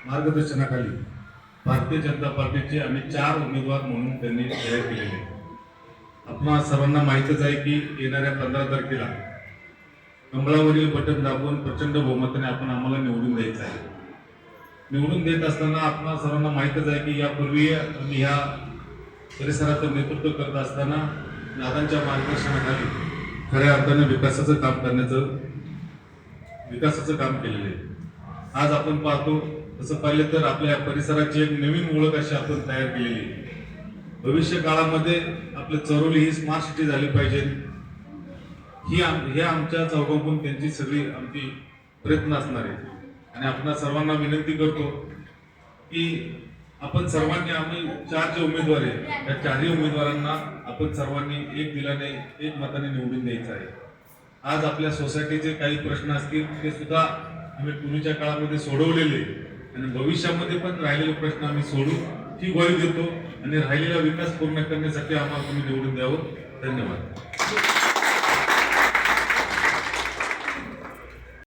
मार्गदर्शनाखाली भारतीय जनता पार्टीचे आम्ही 4 उमेदवार म्हणून त्यांनी जाहीर केलेले. आपणा सर्वांना माहीतच आहे की येणाऱ्या 15 तारखेला कमळावरील बटन दाबून प्रचंड बहुमताने आपण आम्हाला निवडून द्यायचं आहे. निवडून देत असताना आपणा सर्वांना माहीतच आहे की यापूर्वी आम्ही ह्या परिसराचं नेतृत्व करत असताना दादांच्या मार्गदर्शनाखाली खऱ्या अर्थाने विकासाचं काम केलेलं आहे. आज आपण पाहतो तसं पाहिलं तर आपल्या परिसराची एक नवीन ओळख अशी आपण तयार केलेली आहे. भविष्य काळामध्ये आपलं चरोली ही स्मार्ट सिटी झाली पाहिजे हे आमच्या चौकातून त्यांची सगळी आमची प्रयत्न असणार आहे. आणि आपण सर्वांना विनंती करतो की आपण सर्वांनी आम्ही 4 जे उमेदवार आहे त्या 4ही उमेदवारांना आपण सर्वांनी एक दिलाने एक मताने निवडून द्यायचं आहे. आज आपल्या सोसायटीचे काही प्रश्न असतील ते सुद्धा आम्ही पूर्वीच्या काळामध्ये सोडवलेले आणि भविष्यामध्ये पण राहिलेले प्रश्न आम्ही सोडू ही ग्वाही देतो आणि राहिलेला विकास पूर्ण करण्यासाठी आम्हाला तुम्ही निवडून द्यावं. धन्यवाद.